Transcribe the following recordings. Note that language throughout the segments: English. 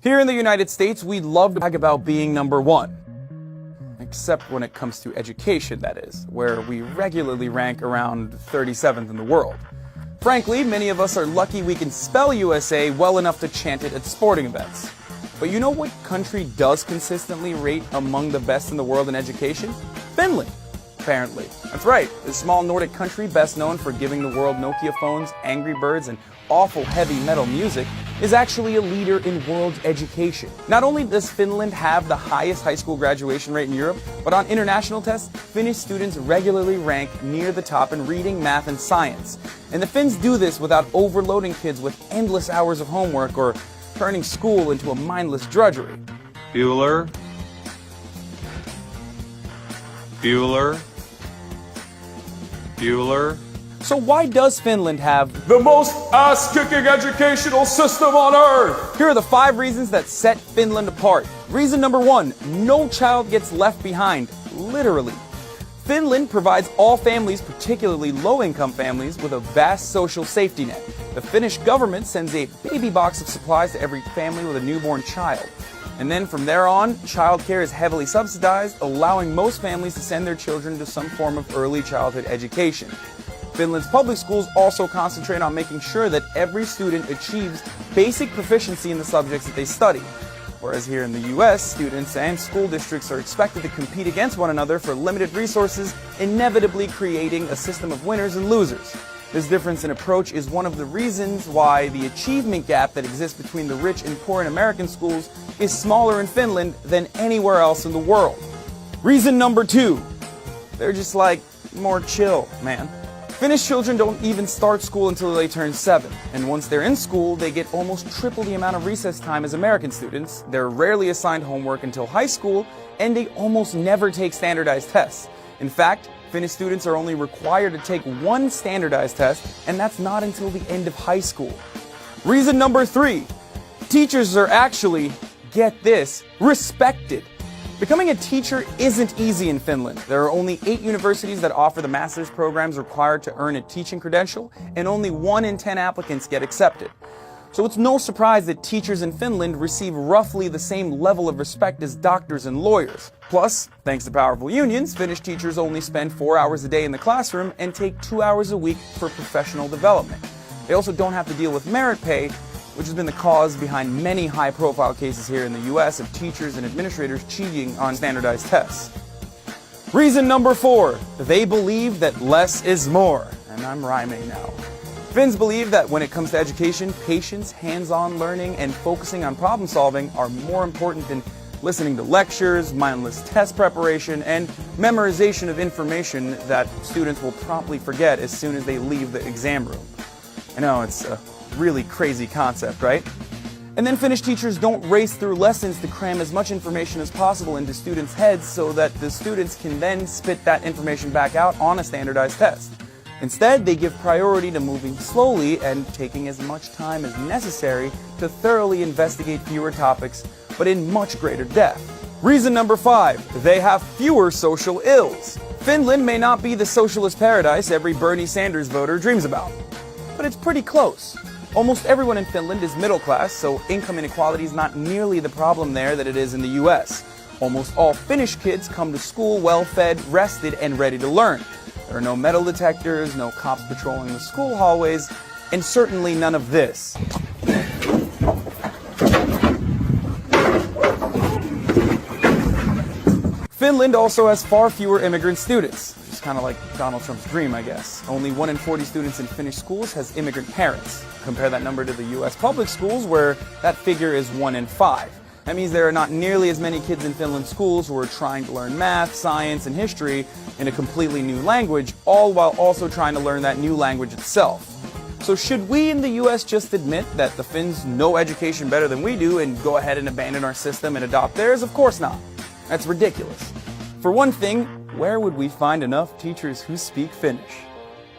Here in the United States, we love to brag about being number one. Except when it comes to education, that is, where we regularly rank around 37th in the world. Frankly, many of us are lucky we can spell USA well enough to chant it at sporting events. But you know what country does consistently rate among the best in the world in education? Finland, apparently. That's right, this small Nordic country best known for giving the world Nokia phones, Angry Birds, and awful heavy metal music is actually a leader in world education. Not only does Finland have the highest high school graduation rate in Europe, but on international tests, Finnish students regularly rank near the top in reading, math, and science. And the Finns do this without overloading kids with endless hours of homework or turning school into a mindless drudgery. Bueller. Bueller. Bueller. So why does Finland have the most ass-kicking educational system on earth? Here are the 5 reasons that set Finland apart. Reason number 1, no child gets left behind, literally. Finland provides all families, particularly low-income families, with a vast social safety net. The Finnish government sends a baby box of supplies to every family with a newborn child. And then from there on, childcare is heavily subsidized, allowing most families to send their children to some form of early childhood education. Finland's public schools also concentrate on making sure that every student achieves basic proficiency in the subjects that they study. Whereas here in the US, students and school districts are expected to compete against one another for limited resources, inevitably creating a system of winners and losers. This difference in approach is one of the reasons why the achievement gap that exists between the rich and poor in American schools is smaller in Finland than anywhere else in the world. Reason number 2, they're just like more chill, man. Finnish children don't even start school until they turn 7, and once they're in school, they get almost triple the amount of recess time as American students. They're rarely assigned homework until high school, and they almost never take standardized tests. In fact, Finnish students are only required to take 1 standardized test, and that's not until the end of high school. Reason number 3, teachers are actually, get this, respected. Becoming a teacher isn't easy in Finland. There are only 8 universities that offer the master's programs required to earn a teaching credential, and only 1 in 10 applicants get accepted. So it's no surprise that teachers in Finland receive roughly the same level of respect as doctors and lawyers. Plus, thanks to powerful unions, Finnish teachers only spend 4 hours a day in the classroom and take 2 hours a week for professional development. They also don't have to deal with merit pay, which has been the cause behind many high-profile cases here in the US of teachers and administrators cheating on standardized tests. Reason number 4, they believe that less is more. And I'm rhyming now. Finns believe that when it comes to education, patience, hands-on learning, and focusing on problem solving are more important than listening to lectures, mindless test preparation, and memorization of information that students will promptly forget as soon as they leave the exam room. I know, it's a really crazy concept, right? And then Finnish teachers don't race through lessons to cram as much information as possible into students' heads so that the students can then spit that information back out on a standardized test. Instead, they give priority to moving slowly and taking as much time as necessary to thoroughly investigate fewer topics, but in much greater depth. Reason number 5, they have fewer social ills. Finland may not be the socialist paradise every Bernie Sanders voter dreams about, but it's pretty close. Almost everyone in Finland is middle class, so income inequality is not nearly the problem there that it is in the US. Almost all Finnish kids come to school well-fed, rested, and ready to learn. There are no metal detectors, no cops patrolling the school hallways, and certainly none of this. Finland also has far fewer immigrant students, which is kind of like Donald Trump's dream, I guess. Only 1 in 40 students in Finnish schools has immigrant parents. Compare that number to the US public schools, where that figure is 1 in 5. That means there are not nearly as many kids in Finland's schools who are trying to learn math, science, and history in a completely new language, all while also trying to learn that new language itself. So should we in the US just admit that the Finns know education better than we do and go ahead and abandon our system and adopt theirs? Of course not. That's ridiculous. For one thing, where would we find enough teachers who speak Finnish?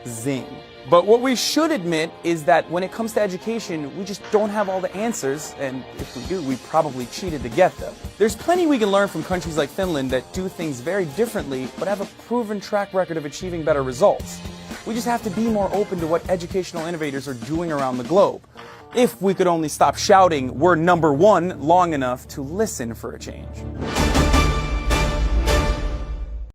Zing. But what we should admit is that when it comes to education, we just don't have all the answers, and if we do, we probably cheated to get them. There's plenty we can learn from countries like Finland that do things very differently, but have a proven track record of achieving better results. We just have to be more open to what educational innovators are doing around the globe. If we could only stop shouting, "We're number one" long enough to listen for a change.